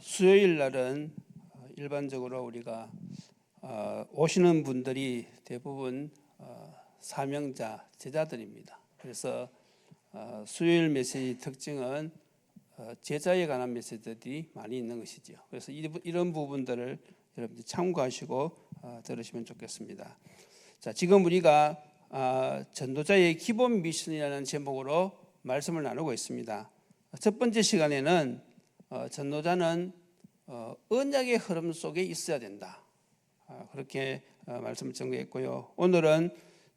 수요일 날은 일반적으로 우리가 오시는 분들이 대부분 사명자, 제자들입니다. 그래서 수요일 메시지 특징은 제자에 관한 메시지들이 많이 있는 것이죠. 그래서 이런 부분들을 여러분들 참고하시고 들으시면 좋겠습니다. 자, 지금 우리가 전도자의 기본 미션이라는 제목으로 말씀을 나누고 있습니다. 첫 번째 시간에는 전도자는 언약의 흐름 속에 있어야 된다. 그렇게 말씀을 전개했고요. 오늘은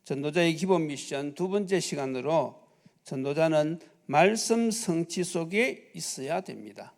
전도자의 기본 미션 두 번째 시간으로 전도자는 말씀 성취 속에 있어야 됩니다.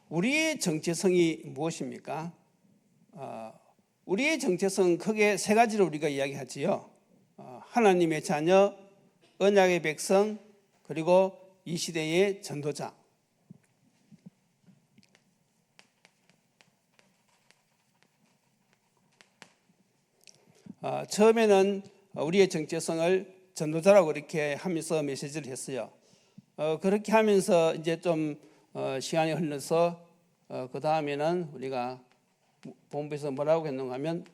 우리의 정체성이 무엇입니까? 우리의 정체성은 크게 세 가지로 우리가 이야기하지요. 하나님의 자녀, 언약의 백성, 그리고 이 시대의 전도자. 처음에는 우리의 정체성을 전도자라고 이렇게 하면서 메시지를 했어요. 그렇게 하면서 이제 좀 시간이 흘러서 그 다음에는 우리가 본부에서 뭐라고 했는가 하면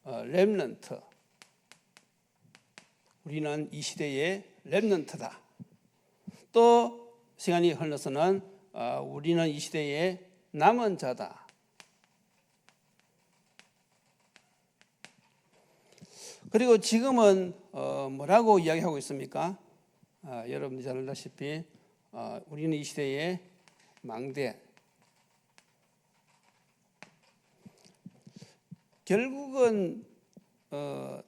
렘넌트, 우리는 이 시대의 렘넌트다. 또 시간이 흘러서는 우리는 이 시대의 남은 자다. 그리고 지금은 뭐라고 이야기하고 있습니까? 여러분들이 잘 알다시피 우리는 이 시대의 망대. 결국은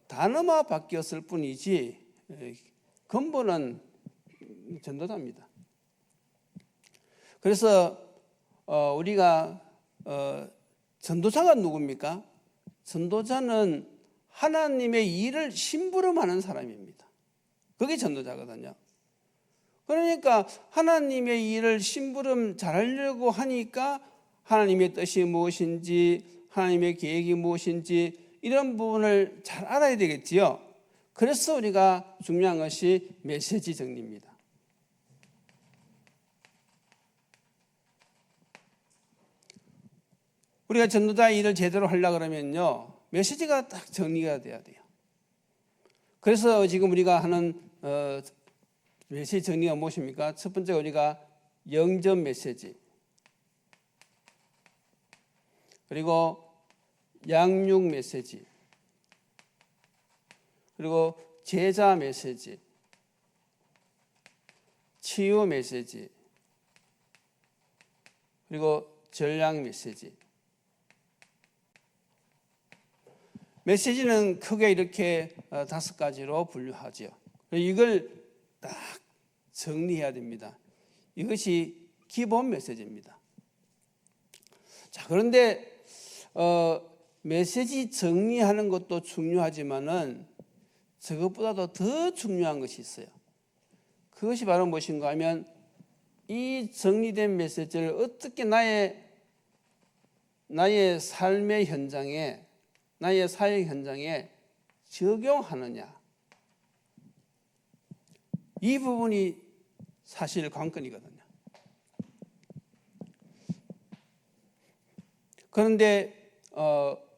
단어만 바뀌었을 뿐이지 근본은 전도자입니다. 그래서 우리가 전도자가 누굽니까? 전도자는 하나님의 일을 심부름하는 사람입니다. 그게 전도자거든요. 그러니까 하나님의 일을 심부름 잘하려고 하니까 하나님의 뜻이 무엇인지, 하나님의 계획이 무엇인지 이런 부분을 잘 알아야 되겠지요. 그래서 우리가 중요한 것이 메시지 정리입니다. 우리가 전도자 일을 제대로 하려고 그러면요, 메시지가 딱 정리가 돼야 돼요. 그래서 지금 우리가 하는 메시지 정리가 무엇입니까? 첫 번째 우리가 영접 메시지, 그리고 양육 메시지, 그리고 제자 메시지, 치유 메시지, 그리고 전략 메시지. 메시지는 크게 이렇게 5가지로 분류하죠. 이걸 딱 정리해야 됩니다. 이것이 기본 메시지입니다. 자, 그런데 메시지 정리하는 것도 중요하지만은 저것보다도 더 중요한 것이 있어요. 그것이 바로 무엇인가 하면 이 정리된 메시지를 어떻게 나의 삶의 현장에, 나의 사역 현장에 적용하느냐. 이 부분이 사실 관건이거든요. 그런데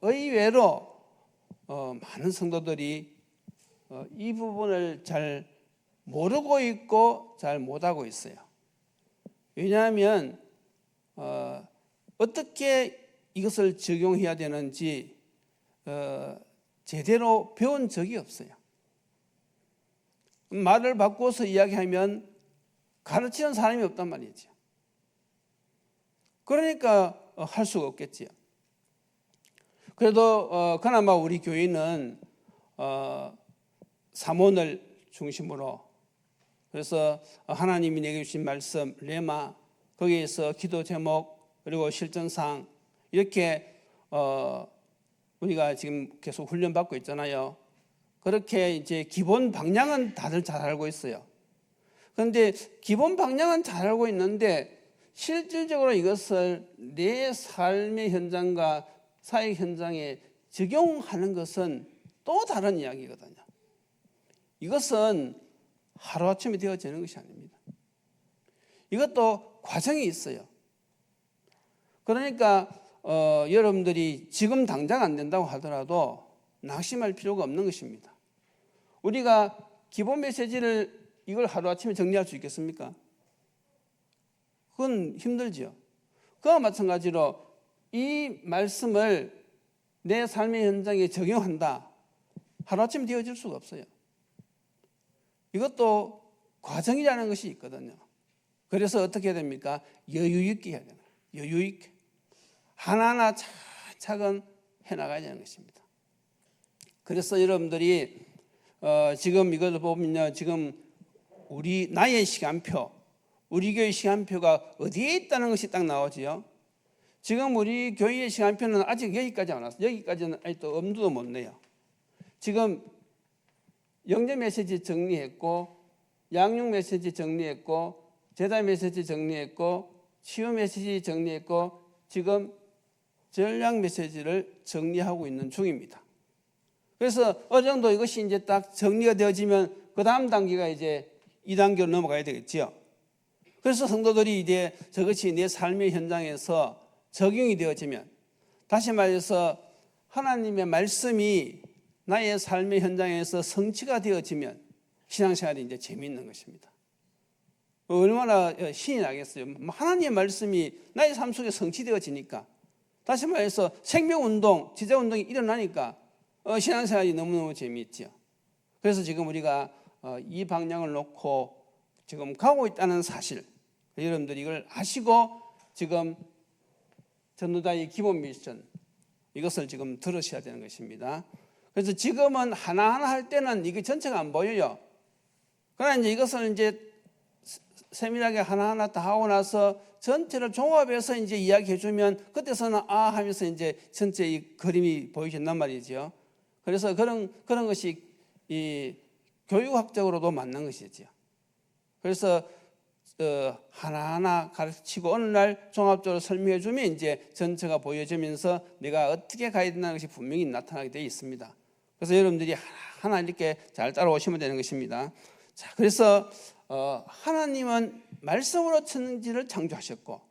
의외로 많은 성도들이 이 부분을 잘 모르고 있고 잘 못하고 있어요. 왜냐하면 어떻게 이것을 적용해야 되는지 제대로 배운 적이 없어요. 말을 바꿔서 이야기하면 가르치는 사람이 없단 말이죠. 그러니까 할 수가 없겠지요. 그래도 그나마 우리 교회는 삼원을 중심으로, 그래서 하나님이 내게 주신 말씀 레마, 거기에서 기도 제목 그리고 실전사항 이렇게 우리가 지금 계속 훈련받고 있잖아요. 그렇게 이제 기본 방향은 다들 잘 알고 있어요. 그런데 기본 방향은 잘 알고 있는데 실질적으로 이것을 내 삶의 현장과 사회 현장에 적용하는 것은 또 다른 이야기거든요. 이것은 하루아침에 되어지는 것이 아닙니다. 이것도 과정이 있어요. 그러니까 여러분들이 지금 당장 안 된다고 하더라도 낙심할 필요가 없는 것입니다. 우리가 기본 메시지를 이걸 하루아침에 정리할 수 있겠습니까? 그건 힘들죠. 그와 마찬가지로 이 말씀을 내 삶의 현장에 적용한다. 하루아침에 되어질 수가 없어요. 이것도 과정이라는 것이 있거든요. 그래서 어떻게 해야 됩니까? 여유 있게 해야 되는 거예요. 여유 있게. 하나하나 차근차근 해나가야 되는 것입니다. 그래서 여러분들이 지금 이걸 보면요. 지금 나의 시간표, 우리 교회 시간표가 어디에 있다는 것이 딱 나오지요. 지금 우리 교회의 시간표는 아직 여기까지 안 왔어요. 여기까지는 아직도 엄두도 못 내요. 지금 영재 메시지 정리했고, 양육 메시지 정리했고, 제자 메시지 정리했고, 치유 메시지 정리했고, 지금 전략 메시지를 정리하고 있는 중입니다. 그래서 어느 정도 이것이 이제 딱 정리가 되어지면 그 다음 단계가 이제 2단계로 넘어가야 되겠죠. 그래서 성도들이 이제 저것이 내 삶의 현장에서 적용이 되어지면, 다시 말해서 하나님의 말씀이 나의 삶의 현장에서 성취가 되어지면 신앙생활이 이제 재미있는 것입니다. 얼마나 신이 나겠어요. 하나님의 말씀이 나의 삶 속에 성취되어지니까, 다시 말해서 생명운동, 지자운동이 일어나니까 신앙생활이 너무너무 재미있죠. 그래서 지금 우리가 이 방향을 놓고 지금 가고 있다는 사실, 여러분들이 이걸 아시고 지금 전도자의 기본 미션, 이것을 지금 들으셔야 되는 것입니다. 그래서 지금은 하나하나 할 때는 이게 전체가 안 보여요. 그러나 이제 이것을 이제 세밀하게 하나하나 다 하고 나서 전체를 종합해서 이제 이야기해 주면 그때서는 아 하면서 이제 전체 이 그림이 보이신단 말이죠. 그래서 그런 것이 이 교육학적으로도 맞는 것이죠. 그래서 하나하나 가르치고 어느 날 종합적으로 설명해 주면 이제 전체가 보여지면서 내가 어떻게 가야 된다는 것이 분명히 나타나게 되어 있습니다. 그래서 여러분들이 하나 이렇게 잘 따라오시면 되는 것입니다. 자, 그래서 하나님은 말씀으로 천지를 창조하셨고,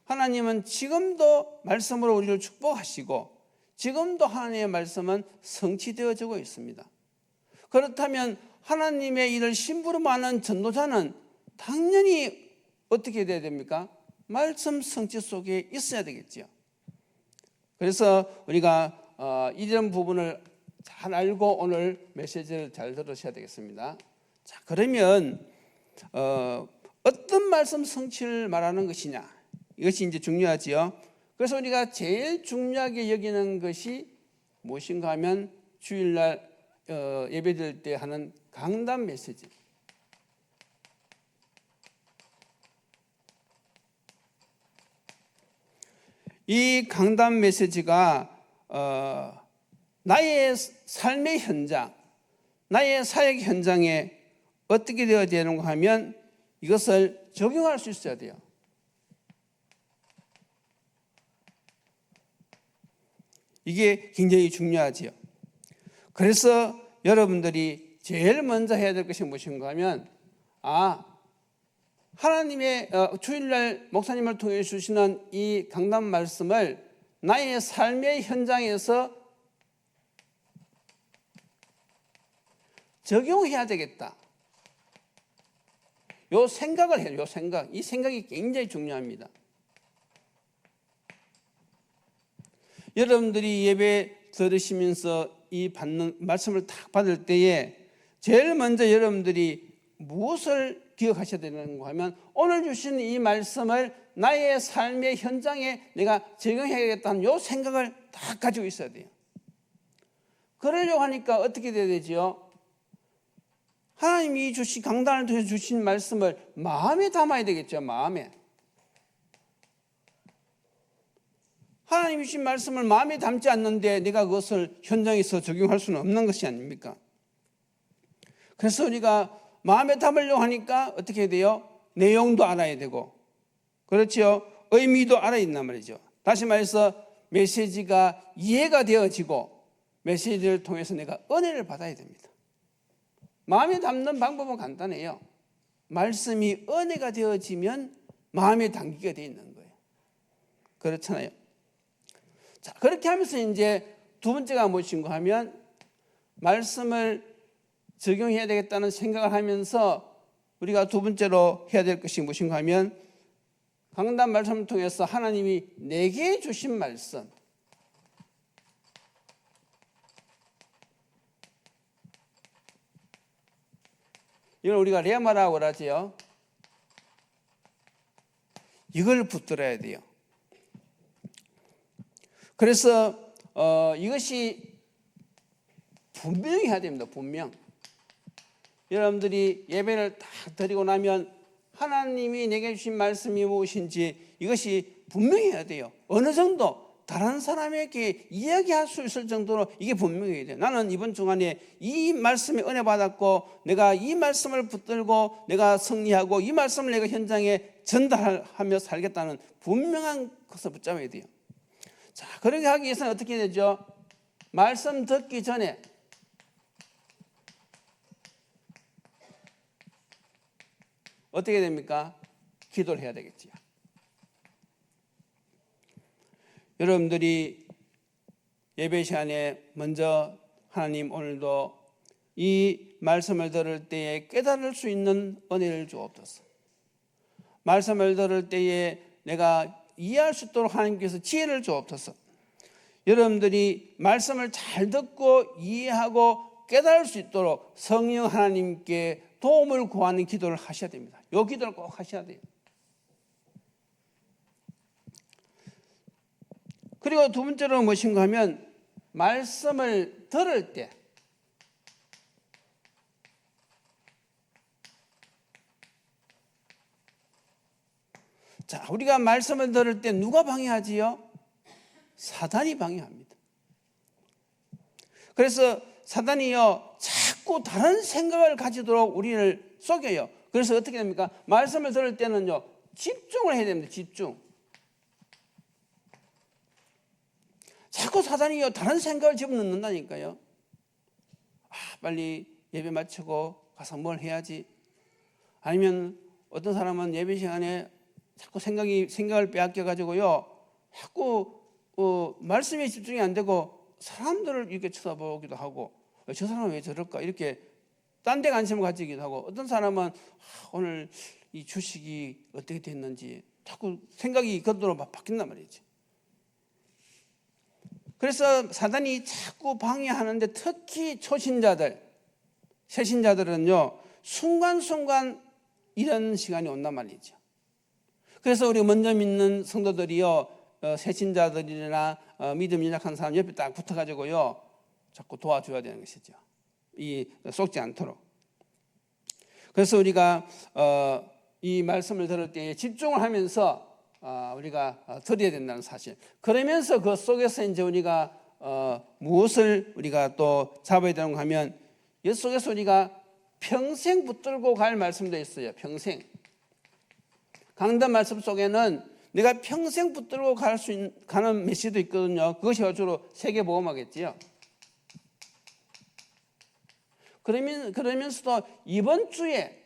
하나님은 지금도 말씀으로 우리를 축복하시고, 지금도 하나님의 말씀은 성취되어지고 있습니다. 그렇다면 하나님의 일을 심부름하는 전도자는 당연히 어떻게 돼야 됩니까? 말씀 성취 속에 있어야 되겠죠. 그래서 우리가 이런 부분을 잘 알고 오늘 메시지를 잘 들으셔야 되겠습니다. 자, 그러면 어떤 말씀 성취를 말하는 것이냐, 이것이 이제 중요하지요. 그래서 우리가 제일 중요하게 여기는 것이 무엇인가 하면 주일날 예배드릴 때 하는 강단 메시지. 이 강단 메시지가 나의 삶의 현장, 나의 사역 현장에 어떻게 되어야 되는가 하면 이것을 적용할 수 있어야 돼요. 이게 굉장히 중요하지요. 그래서 여러분들이 제일 먼저 해야 될 것이 무엇인가 하면 하나님의 주일날 목사님을 통해 주시는 이 강단 말씀을 나의 삶의 현장에서 적용해야 되겠다. 요 생각을 해요. 요 생각. 이 생각이 굉장히 중요합니다. 여러분들이 예배 들으시면서 이 받는 말씀을 딱 받을 때에 제일 먼저 여러분들이 무엇을 기억하셔야 되는가 하면 오늘 주신 이 말씀을 나의 삶의 현장에 내가 적용해야겠다는 요 생각을 딱 가지고 있어야 돼요. 그러려고 하니까 어떻게 돼야 되죠? 하나님이 주신 강단을 통해 주신 말씀을 마음에 담아야 되겠죠. 마음에. 하나님이 주신 말씀을 마음에 담지 않는데 내가 그것을 현장에서 적용할 수는 없는 것이 아닙니까? 그래서 우리가 마음에 담으려고 하니까 어떻게 해야 돼요? 내용도 알아야 되고, 그렇죠? 의미도 알아야 된단 말이죠. 다시 말해서 메시지가 이해가 되어지고 메시지를 통해서 내가 은혜를 받아야 됩니다. 마음에 담는 방법은 간단해요. 말씀이 은혜가 되어지면 마음에 담기게 되어 있는 거예요. 그렇잖아요. 자, 그렇게 하면서 이제 두 번째가 무엇인가 하면 말씀을 적용해야 되겠다는 생각을 하면서 우리가 두 번째로 해야 될 것이 무엇인가 하면 강단 말씀을 통해서 하나님이 내게 주신 말씀, 이걸 우리가 레마라고 하지요. 이걸 붙들어야 돼요. 그래서 이것이 분명히 해야 됩니다. 분명. 여러분들이 예배를 다 드리고 나면 하나님이 내게 주신 말씀이 무엇인지 이것이 분명히 해야 돼요. 어느 정도 다른 사람에게 이야기할 수 있을 정도로 이게 분명해야 돼요. 나는 이번 주간에 이 말씀에 은혜 받았고 내가 이 말씀을 붙들고 내가 승리하고 이 말씀을 내가 현장에 전달하며 살겠다는 분명한 것을 붙잡아야 돼요. 자, 그렇게 하기 위해서는 어떻게 되죠? 말씀 듣기 전에 어떻게 됩니까? 기도를 해야 되겠지요. 여러분들이 예배 시간에 먼저 하나님 오늘도 이 말씀을 들을 때에 깨달을 수 있는 은혜를 주옵소서. 말씀을 들을 때에 내가 이해할 수 있도록 하나님께서 지혜를 주옵소서. 여러분들이 말씀을 잘 듣고 이해하고 깨달을 수 있도록 성령 하나님께 도움을 구하는 기도를 하셔야 됩니다. 이 기도를 꼭 하셔야 돼요. 그리고 두 번째로 무엇인가 하면 말씀을 들을 때 자, 우리가 말씀을 들을 때 누가 방해하지요? 사단이 방해합니다. 그래서 사단이요 자꾸 다른 생각을 가지도록 우리를 속여요. 그래서 어떻게 됩니까? 말씀을 들을 때는요 집중을 해야 됩니다. 집중. 자꾸 사단이요 다른 생각을 집어넣는다니까요. 빨리 예배 마치고 가서 뭘 해야지. 아니면 어떤 사람은 예배 시간에 자꾸 생각을 빼앗겨 가지고요 자꾸 말씀에 집중이 안 되고 사람들을 이렇게 쳐다보기도 하고 저 사람은 왜 저럴까 이렇게 딴 데 관심을 가지기도 하고, 어떤 사람은 오늘 이 주식이 어떻게 됐는지 자꾸 생각이 그대로 막 바뀐단 말이지. 그래서 사단이 자꾸 방해하는데 특히 초신자들, 새신자들은요 순간순간 이런 시간이 온단 말이죠. 그래서 우리 먼저 믿는 성도들이요 새신자들이나 믿음이 약한 사람 옆에 딱 붙어가지고요 자꾸 도와줘야 되는 것이죠. 이 속지 않도록. 그래서 우리가 이 말씀을 들을 때 집중을 하면서 우리가 드려야 된다는 사실. 그러면서 그 속에서 이제 우리가 무엇을 우리가 또 잡아야 되는가 하면 이 속에서 우리가 평생 붙들고 갈 말씀도 있어요. 평생. 강단 말씀 속에는 내가 평생 붙들고 가는 메시지도 있거든요. 그것이 주로 세계복음화겠지요. 그러면서도 이번 주에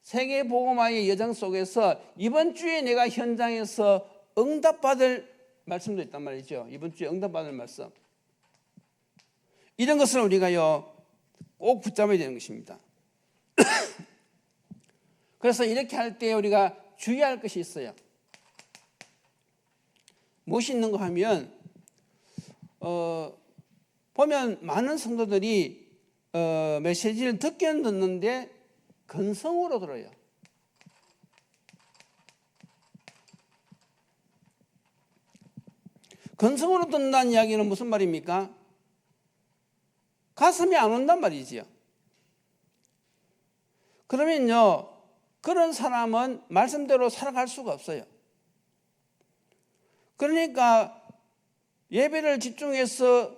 세계복음화의 여정 속에서 이번 주에 내가 현장에서 응답받을 말씀도 있단 말이죠. 이번 주에 응답받을 말씀. 이런 것을 우리가요 꼭 붙잡아야 되는 것입니다. 그래서 이렇게 할 때 우리가 주의할 것이 있어요. 무엇이 있는가 하면 보면 많은 성도들이 메시지를 듣기는 듣는데 근성으로 들어요. 근성으로 듣는다는 이야기는 무슨 말입니까? 가슴이 안 온단 말이지요. 그러면요 그런 사람은 말씀대로 살아갈 수가 없어요. 그러니까 예배를 집중해서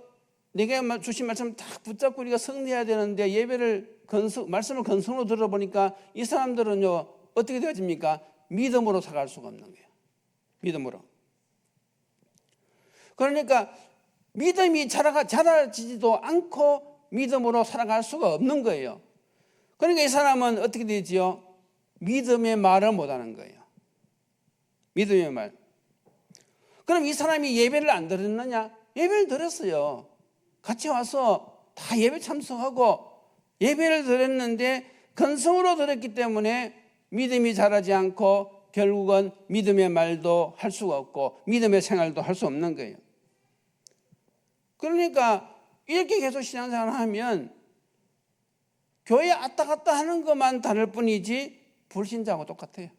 내가 주신 말씀을 딱 붙잡고 우리가 승리해야 되는데 예배를 말씀을 건성으로 들어보니까 이 사람들은요 어떻게 되어집니까? 믿음으로 살아갈 수가 없는 거예요. 믿음으로. 그러니까 믿음이 자라지지도 않고 믿음으로 살아갈 수가 없는 거예요. 그러니까 이 사람은 어떻게 되지요? 믿음의 말을 못하는 거예요. 믿음의 말. 그럼 이 사람이 예배를 안 들었느냐? 예배를 들었어요. 같이 와서 다 예배 참석하고 예배를 드렸는데 건성으로 들었기 때문에 믿음이 자라지 않고 결국은 믿음의 말도 할 수가 없고 믿음의 생활도 할 수 없는 거예요. 그러니까 이렇게 계속 신앙생활을 하면 교회 왔다 갔다 하는 것만 다를 뿐이지 불신자하고 똑같아요.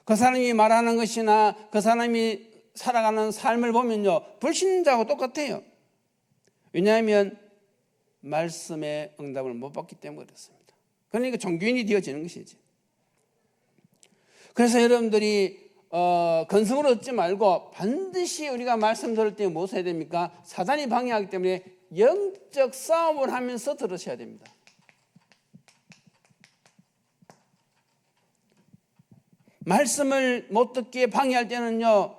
그 사람이 말하는 것이나 그 사람이 살아가는 삶을 보면요 불신자하고 똑같아요. 왜냐하면 말씀의 응답을 못 받기 때문에 그렇습니다. 그러니까 종교인이 되어지는 것이지. 그래서 여러분들이 건성으로 얻지 말고 반드시 우리가 말씀 들을 때 무엇을 해야 됩니까? 사단이 방해하기 때문에 영적 싸움을 하면서 들으셔야 됩니다. 말씀을 못 듣게 방해할 때는요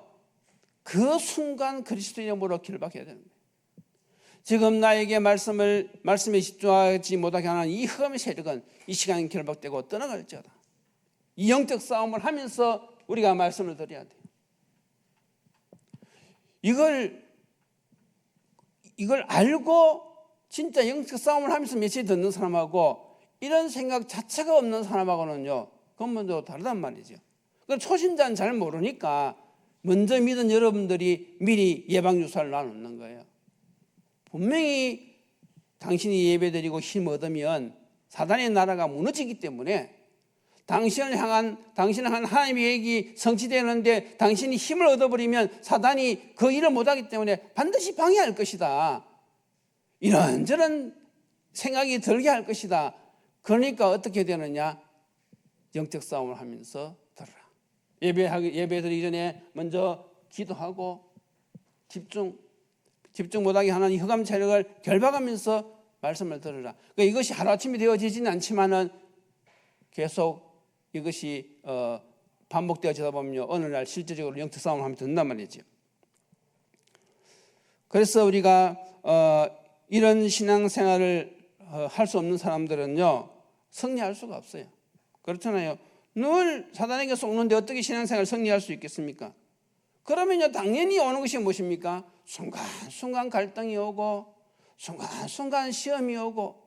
그 순간 그리스도의 이름으로 길박해야 되는 거예요. 지금 나에게 말씀에 집중하지 못하게 하는 이 흑암의 세력은 이 시간에 결박되고 떠나갈지어다. 이 영적 싸움을 하면서 우리가 말씀을 드려야 돼요. 이걸 알고 진짜 영적 싸움을 하면서 메시지 듣는 사람하고 이런 생각 자체가 없는 사람하고는요根本도 다르단 말이죠. 초신자는 잘 모르니까 먼저 믿은 여러분들이 미리 예방주사를 놔놓는 거예요. 분명히 당신이 예배드리고 힘 얻으면 사단의 나라가 무너지기 때문에 당신을 향한 하나님의 계획이 성취되는데 당신이 힘을 얻어버리면 사단이 그 일을 못하기 때문에 반드시 방해할 것이다. 이런저런 생각이 들게 할 것이다. 그러니까 어떻게 되느냐? 영적 싸움을 하면서 들어라. 예배 드리기 전에 먼저 기도하고 집중 못하게 하는 이 흑암 세력을 결박하면서 말씀을 들으라. 그러니까 이것이 하루아침에 되어지지는 않지만은 계속 이것이 반복되어지다 보면 어느 날 실질적으로 영적 싸움을 하면 된단 말이죠. 그래서 우리가 이런 신앙생활을 할 수 없는 사람들은요 승리할 수가 없어요. 그렇잖아요. 늘 사단에게 속는데 어떻게 신앙생활을 승리할 수 있겠습니까? 그러면요 당연히 오는 것이 무엇입니까? 순간순간 갈등이 오고 순간순간 시험이 오고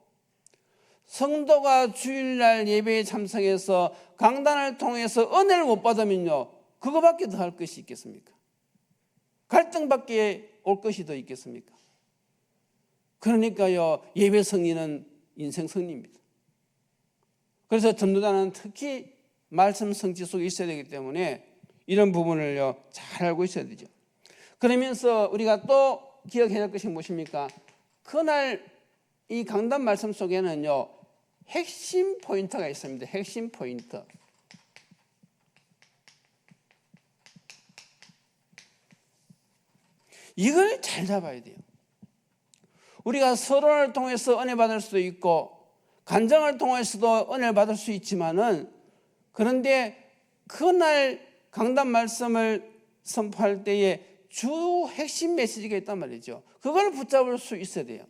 성도가 주일날 예배에 참석해서 강단을 통해서 은혜를 못 받으면요 그거밖에 더 할 것이 있겠습니까? 갈등밖에 올 것이 더 있겠습니까? 그러니까요 예배 승리는 인생 승리입니다. 그래서 전도자는 특히 말씀 성취 속에 있어야 되기 때문에 이런 부분을요 잘 알고 있어야 되죠. 그러면서 우리가 또 기억해야 할 것이 무엇입니까? 그날 이 강단 말씀 속에는요 핵심 포인트가 있습니다. 핵심 포인트. 이걸 잘 잡아야 돼요. 우리가 서론을 통해서 은혜 받을 수도 있고 간증을 통해서도 은혜를 받을 수 있지만은 그런데 그날 강단 말씀을 선포할 때에 주 핵심 메시지가 있단 말이죠. 그걸 붙잡을 수 있어야 돼요.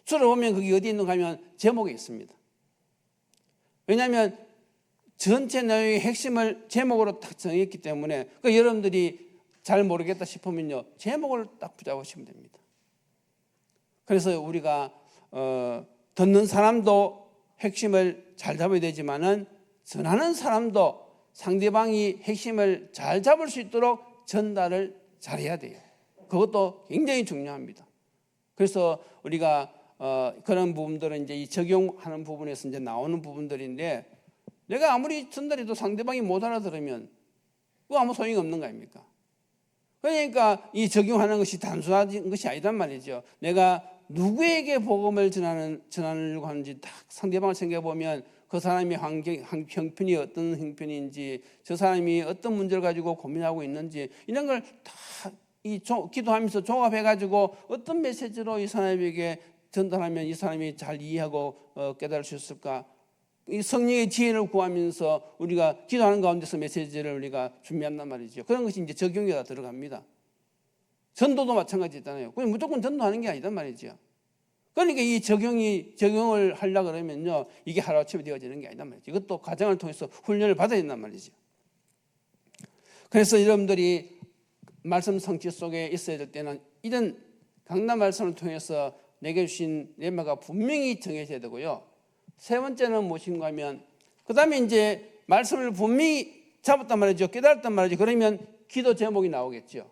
주로 보면 그게 어디 있는가 하면 제목에 있습니다. 왜냐하면 전체 내용의 핵심을 제목으로 딱 정했기 때문에 여러분들이 잘 모르겠다 싶으면요 제목을 딱 붙잡으시면 됩니다. 그래서 우리가 듣는 사람도 핵심을 잘 잡아야 되지만은 전하는 사람도 상대방이 핵심을 잘 잡을 수 있도록 전달을 잘해야 돼요. 그것도 굉장히 중요합니다. 그래서 우리가 그런 부분들은 이제 이 적용하는 부분에서 이제 나오는 부분들인데 내가 아무리 전달해도 상대방이 못 알아들으면 그거 아무 소용이 없는 거 아닙니까? 그러니까 이 적용하는 것이 단순한 것이 아니란 말이죠. 내가 누구에게 복음을 전하려고 하는지 딱 상대방을 생각해 보면 그 그 사람의 형편이 어떤 형편인지, 저 사람이 어떤 문제를 가지고 고민하고 있는지, 이런 걸 다 기도하면서 종합해가지고 어떤 메시지로 이 사람에게 전달하면 이 사람이 잘 이해하고 깨달을 수 있을까? 이 성령의 지혜를 구하면서 우리가 기도하는 가운데서 메시지를 우리가 준비한단 말이죠. 그런 것이 이제 적용에 다 들어갑니다. 전도도 마찬가지잖아요. 그냥 무조건 전도하는 게 아니단 말이죠. 그러니까 이 적용을 하려고 그러면요, 이게 하루아침에 되어지는 게 아니단 말이죠. 이것도 과정을 통해서 훈련을 받아야 된단 말이죠. 그래서 여러분들이 말씀 성취 속에 있어야 될 때는 이런 강단 말씀을 통해서 내게 주신 렘마가 분명히 정해져야 되고요. 세 번째는 무엇인가 하면, 그 다음에 이제 말씀을 분명히 잡았단 말이죠. 깨달았단 말이죠. 그러면 기도 제목이 나오겠죠.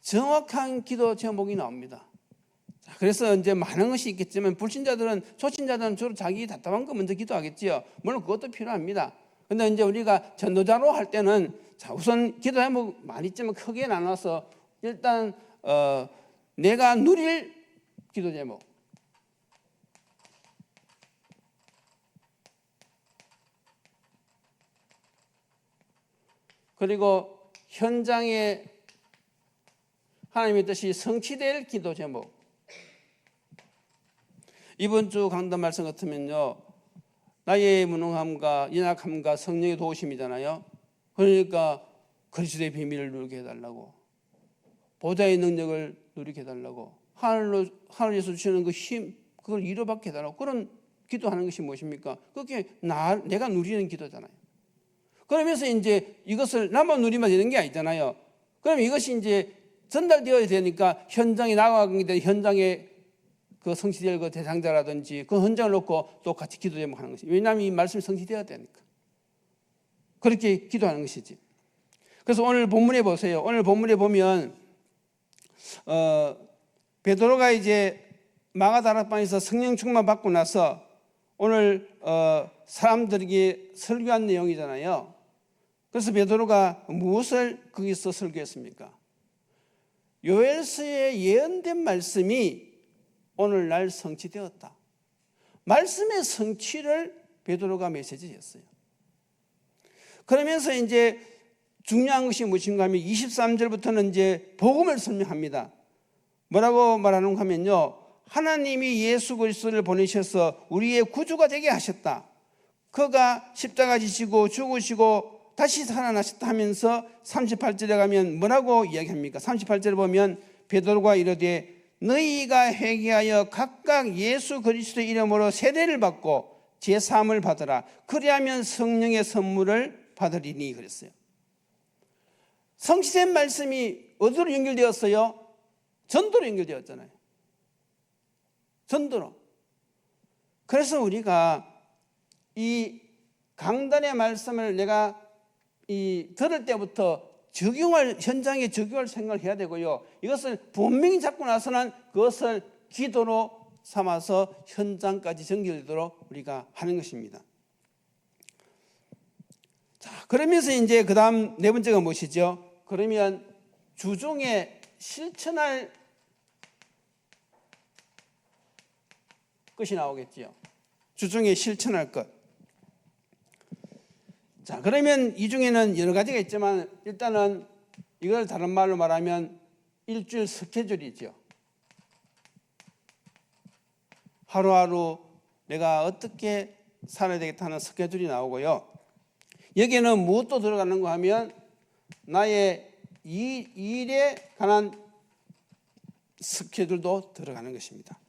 정확한 기도 제목이 나옵니다. 그래서 이제 많은 것이 있겠지만 초신자들은 주로 자기 답답한 거 먼저 기도하겠지요. 물론 그것도 필요합니다. 근데 이제 우리가 전도자로 할 때는 우선 기도 제목 많이 있지만 크게 나눠서 일단 내가 누릴 기도 제목, 그리고 현장에 하나님의 뜻이 성취될 기도 제목. 이번 주 강단 말씀 같으면요, 나의 무능함과 연약함과 성령의 도우심이잖아요. 그러니까 그리스도의 비밀을 누리게 해달라고, 보좌의 능력을 누리게 해달라고, 하늘에서 주시는 그 힘, 그걸 이루받게 해달라고, 그런 기도하는 것이 무엇입니까? 그게 내가 누리는 기도잖아요. 그러면서 이제 이것을 나만 누리면 되는 게 아니잖아요. 그럼 이것이 이제 전달되어야 되니까 현장에 나가게 되 현장에 그 성취될 그 대상자라든지 그 현장을 놓고 또 같이 기도 제목하는 것이, 왜냐하면 이 말씀이 성취되어야 되니까 그렇게 기도하는 것이지. 그래서 오늘 본문에 보세요. 오늘 본문에 보면 베드로가 이제 마가다락방에서 성령 충만 받고 나서 오늘 사람들에게 설교한 내용이잖아요. 그래서 베드로가 무엇을 거기서 설교했습니까? 요엘서에 예언된 말씀이 오늘날 성취되었다. 말씀의 성취를 베드로가 메시지했어요. 그러면서 이제 중요한 것이 무엇인가 하면 23절부터는 이제 복음을 설명합니다. 뭐라고 말하는가 하면요, 하나님이 예수 그리스도를 보내셔서 우리의 구주가 되게 하셨다. 그가 십자가 지시고 죽으시고 다시 살아나셨다 하면서 38절에 가면 뭐라고 이야기합니까? 38절에 보면 베드로가 이르되 너희가 회개하여 각각 예수 그리스도의 이름으로 세례를 받고 제사함을 받으라. 그리하면 성령의 선물을 받으리니 그랬어요. 성취된 말씀이 어디로 연결되었어요? 전도로 연결되었잖아요. 전도로. 그래서 우리가 이 강단의 말씀을 내가 들을 때부터 현장에 적용할 생각을 해야 되고요. 이것을 분명히 잡고 나서는 그것을 기도로 삼아서 현장까지 전개되도록 우리가 하는 것입니다. 자, 그러면서 이제 그 다음 네 번째가 무엇이죠? 그러면 주중에 실천할 것이 나오겠지요. 주중에 실천할 것. 자, 그러면 이 중에는 여러 가지가 있지만 일단은 이걸 다른 말로 말하면 일주일 스케줄이죠. 하루하루 내가 어떻게 살아야 되겠다 하는 스케줄이 나오고요. 여기에는 무엇도 들어가는가 하면 나의 일에 관한 스케줄도 들어가는 것입니다.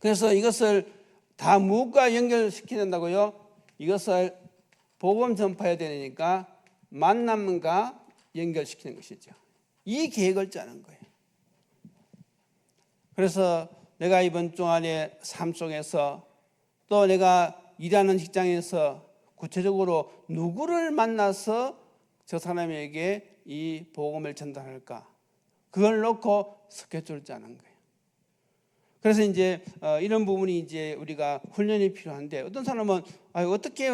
그래서 이것을 다 무엇과 연결시켜야 된다고요? 이것을 복음 전파해야 되니까 만남과 연결시키는 것이죠. 이 계획을 짜는 거예요. 그래서 내가 이번 주 안에 삶 속에서 또 내가 일하는 직장에서 구체적으로 누구를 만나서 저 사람에게 이 복음을 전달할까? 그걸 놓고 스케줄을 짜는 거예요. 그래서 이제 이런 부분이 이제 우리가 훈련이 필요한데, 어떤 사람은 어떻게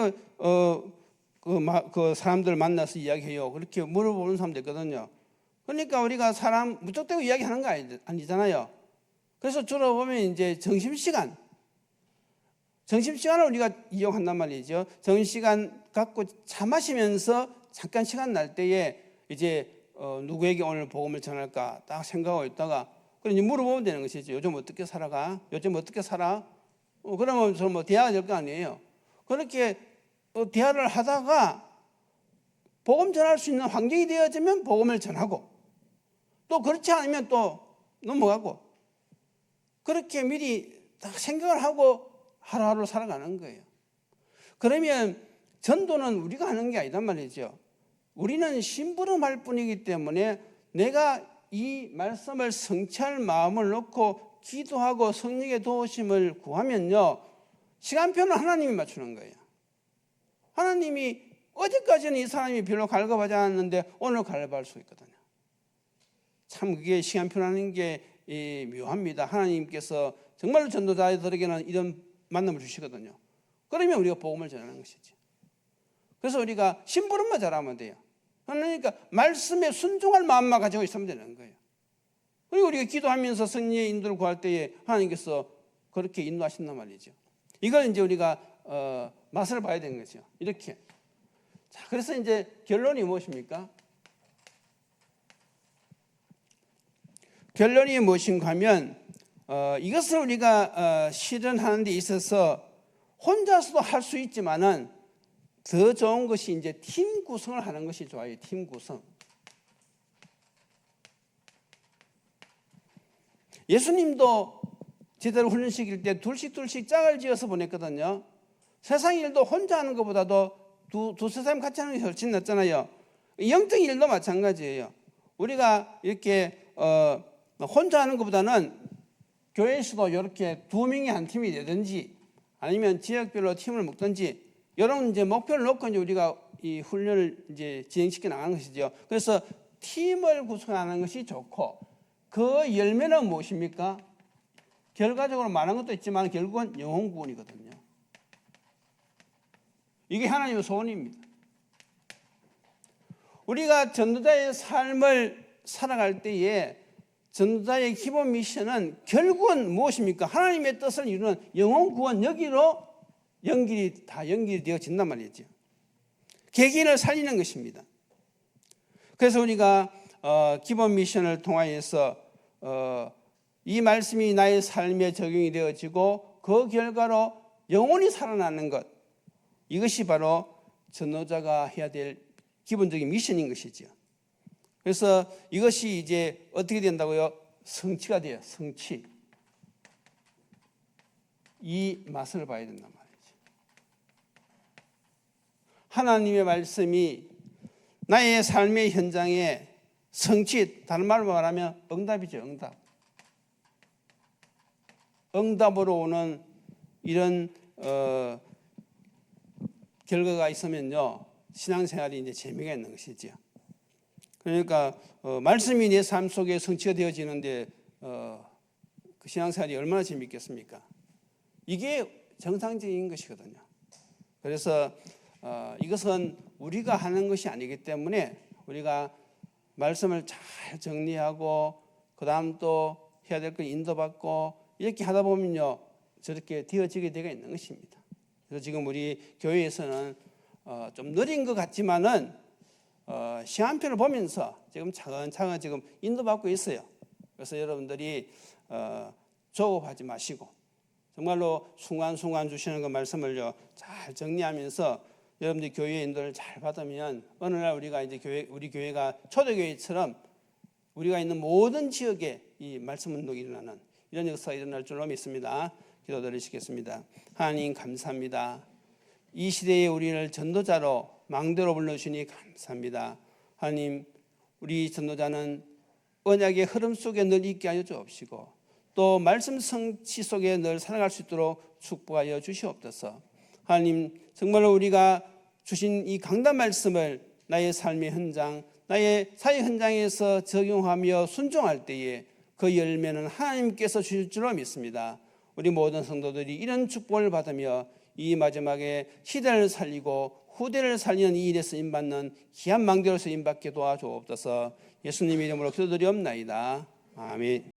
그 사람들 만나서 이야기해요, 그렇게 물어보는 사람도 있거든요. 그러니까 우리가 사람 무턱대고 이야기하는 거 아니잖아요. 그래서 주로 보면 이제 점심시간을 우리가 이용한단 말이죠. 점심시간 갖고 차 마시면서 잠깐 시간 날 때에 이제 누구에게 오늘 복음을 전할까 딱 생각하고 있다가 그럼 물어보면 되는 것이죠. 요즘 어떻게 살아가? 요즘 어떻게 살아? 그러면 저 뭐 대화가 될 거 아니에요. 그렇게 대화를 하다가 복음 전할 수 있는 환경이 되어지면 복음을 전하고 또 그렇지 않으면 또 넘어가고 그렇게 미리 딱 생각을 하고 하루하루 살아가는 거예요. 그러면 전도는 우리가 하는 게 아니단 말이죠. 우리는 심부름할 뿐이기 때문에 내가 이 말씀을 성취할 마음을 놓고 기도하고 성령의 도우심을 구하면요, 시간표는 하나님이 맞추는 거예요. 하나님이 어제까지는 이 사람이 별로 갈급하지 않았는데 오늘 갈급할 수 있거든요. 참 그게 시간표라는 게 묘합니다. 하나님께서 정말로 전도자들에게는 이런 만남을 주시거든요. 그러면 우리가 복음을 전하는 것이죠. 그래서 우리가 심부름만 잘하면 돼요. 그러니까 말씀에 순종할 마음만 가지고 있으면 되는 거예요. 그리고 우리가 기도하면서 성령의 인도를 구할 때에 하나님께서 그렇게 인도하신단 말이죠. 이걸 이제 우리가 맛을 봐야 되는 거죠. 이렇게. 자, 그래서 이제 결론이 무엇입니까? 결론이 무엇인가 하면 이것을 우리가 실현하는 데 있어서 혼자서도 할 수 있지만은 더 좋은 것이 이제 팀 구성을 하는 것이 좋아요. 팀 구성. 예수님도 제대로 훈련시킬 때 둘씩 짝을 지어서 보냈거든요. 세상 일도 혼자 하는 것보다도 두세 사람 같이 하는 게 훨씬 낫잖아요. 영적 일도 마찬가지예요. 우리가 이렇게 혼자 하는 것보다는 교회에서도 이렇게 두 명이 한 팀이 되든지 아니면 지역별로 팀을 묶든지 이런 이제 목표를 놓고 이제 우리가 이 훈련을 이제 진행시켜 나가는 것이죠. 그래서 팀을 구성하는 것이 좋고 그 열매는 무엇입니까? 결과적으로 많은 것도 있지만 결국은 영혼 구원이거든요. 이게 하나님의 소원입니다. 우리가 전도자의 삶을 살아갈 때에 전도자의 기본 미션은 결국은 무엇입니까? 하나님의 뜻을 이루는 영혼 구원 여기로 연결이 되어진단 말이죠. 개개인을 살리는 것입니다. 그래서 우리가 기본 미션을 통하여서 이 말씀이 나의 삶에 적용이 되어지고 그 결과로 영혼이 살아나는 것, 이것이 바로 전도자가 해야 될 기본적인 미션인 것이죠. 그래서 이것이 이제 어떻게 된다고요? 성취가 돼요. 성취. 이 맛을 봐야 된단 말이죠. 하나님의 말씀이 나의 삶의 현장에 성취, 다른 말로 말하면 응답이죠. 응답. 응답으로 오는 이런 결과가 있으면요, 신앙생활이 이제 재미가 있는 것이죠. 그러니까 말씀이 내 삶 속에 성취가 되어지는데 그 신앙생활이 얼마나 재미있겠습니까? 이게 정상적인 것이거든요. 그래서 이것은 우리가 하는 것이 아니기 때문에 우리가 말씀을 잘 정리하고 그 다음 또 해야 될 걸 인도받고 이렇게 하다 보면요, 저렇게 되어지게 되어 있는 것입니다. 그래서 지금 우리 교회에서는 좀 느린 것 같지만은 시간표를 보면서 지금 차근차근 지금 인도받고 있어요. 그래서 여러분들이 조급하지 마시고 정말로 순간순간 주시는 그 말씀을요 잘 정리하면서 여러분들이 교회의 인도를 잘 받으면 어느 날 우리가 이제 우리 교회가 초대교회처럼 우리가 있는 모든 지역에 이 말씀 운동이 일어나는 이런 역사가 일어날 줄로 믿습니다. 기도드리시겠습니다. 하나님 감사합니다. 이 시대에 우리를 전도자로 망대로 불러주시니 감사합니다. 하나님, 우리 전도자는 언약의 흐름 속에 늘 있게 하여 주옵시고 또 말씀 성취 속에 늘 살아갈 수 있도록 축복하여 주시옵소서. 하나님, 정말로 우리가 주신 이 강단 말씀을 나의 삶의 현장, 나의 사회 현장에서 적용하며 순종할 때에 그 열매는 하나님께서 주실 줄로 믿습니다. 우리 모든 성도들이 이런 축복을 받으며 이 마지막에 시대를 살리고 후대를 살리는 이 일에 쓰임받는 귀한 망대로 쓰임받게 도와주옵소서. 예수님 이름으로 기도드리옵나이다. 아멘.